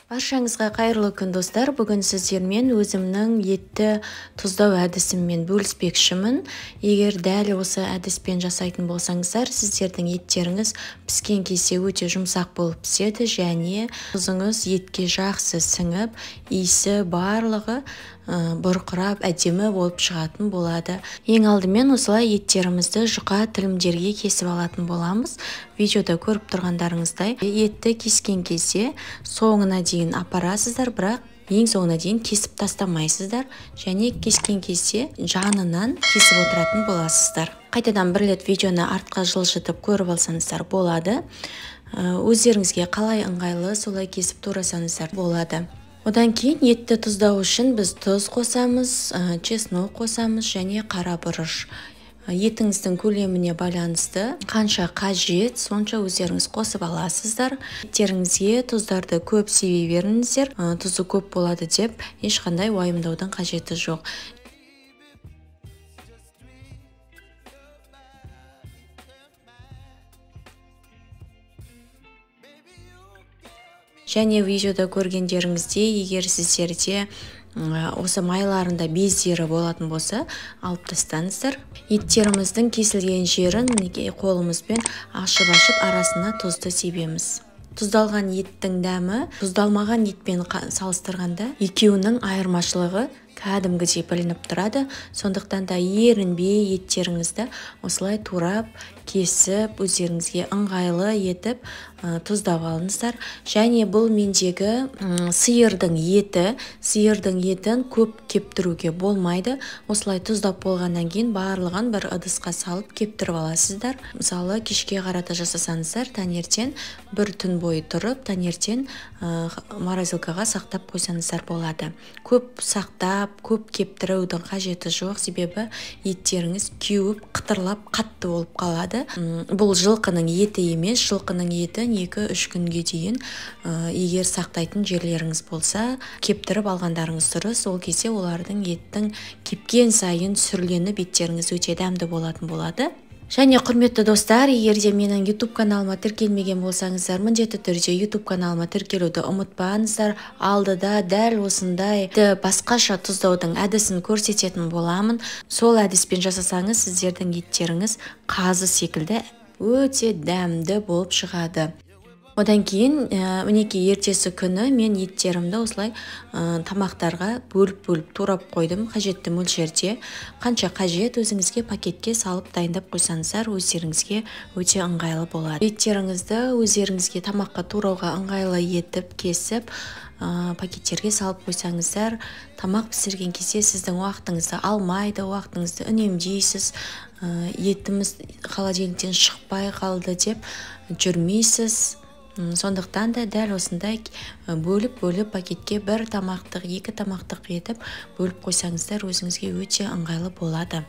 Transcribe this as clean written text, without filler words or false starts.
Баршаңызға қайырлы күн достар. Бүгін сіздермен өзімнің етті тұздау әдісіммен бөліспекшімін. Егер дәл осы әдіспен жасайтын болсаңыздар, сіздердің еттеріңіз піскен кезде өте жұмсақ болып піседі және тұзыңыз етке жақсы сіңіп, иісі барлығы бұрқырап әдемі болып шығатын болады. Ең алдымен осылай еттерімізді жұқа тілімдерге кесіп алатын боламыз. Видеода көріп тұрғандарыңыздай, етті кескен кезде соңына дейін апарасыздар, бірақ ең соңына дейін кесіп тастамайсыздар және кескен кезде жанынан кесіп отыратын боласыздар. Қайтадан бір рет видеоны артқа жылжытып көріп алсаңыздар болады. Өздеріңізге қалай ыңғайлы солай кесіп турасаңыздар болады. Одан кейін етті тұздау үшін біз тұз қосамыз, чеснок қосамыз және қара бұрыш. Етіңіздің көлеміне байланысты қанша қажет, сонша өздеріңіз қосып аласыздар. Еттеріңізге тұздарды көп себе беріңіздер. Тұзы көп болады деп ешқандай уайымдаудың қажеті жоқ. Және видеода көргендеріңізде, егер сіздерде осы майларында бездері болатын болса, алып тастаңыздар. Еттеріміздің кесілген жерін қолымызбен ашып арасына тұзды себеміз. Тұздалған еттің дәмі тұздалмаған етпен салыстырғанда екеуінің айырмашылығы кәдімгідей білініп тұрады. Сондықтан да ерінбей еттеріңізді осылай турап, кесіп, өздеріңізге ыңғайлы етіп тұздап алыңыздар. Және бұл мендегі сиырдың етін көп кептіруге болмайды. Осылай тұздап болғаннан кейін барлығын бір ыдысқа салып кептіріп аласыздар. Мысалы, кешке қарата жасасаңыздар, таңертең бір түн бойы тұрып, таңертең морозилкаға сақтап қойсаңыздар болады. Көп сақтап, көп кептірудің қажеті жоқ, себебі еттеріңіз кеуіп, қытырлап, қатты болып қалады. Бұл жылқының еті емес, жылқының етін 2-3 күнге дейін егер сақтайтын жерлеріңіз болса, кептіріп алғандарыңыз дұрыс. Ол кезде олардың еттің кепкен сайын сүрленіп еттеріңіз өте дәмді болатын болады. Және құрметті достар, егер де менің YouTube каналыма тіркелмеген болсаңыздар, міндетті түрде YouTube каналыма тіркелуді ұмытпаңыздар. Алдыда дәл осындай басқаша тұздаудың әдісін көрсететін боламын. Сол әдіспен жасасаңыз, сіздердің еттеріңіз қазы секілді өте дәмді болып шығады. Одан кейін, мінекей ертесі күні мен еттерімді осылай тамақтарға бөліп турап қойдым, қажетті мөлшерде. Қанша қажет, өзіңізге пакетке салып дайындап қойсаңыздар, өздеріңізге өте ыңғайлы болады. Еттеріңізді өздеріңізге тамаққа турауға ыңғайлы етіп кесіп, пакеттерге салып қойсаңыздар, тамақ пісірген кезде сіздің уақытыңызды алмайды, уақытыңызды үнемдейсіз. Етіміз холодильниктен шықпай қалды деп жүрмейсіз. Сондықтан да дәл осындай бөліп пакетке 1 тамақтық, 2 тамақтық етіп бөліп қойсаңыздар, өзіңізге өте ыңғайлы болады.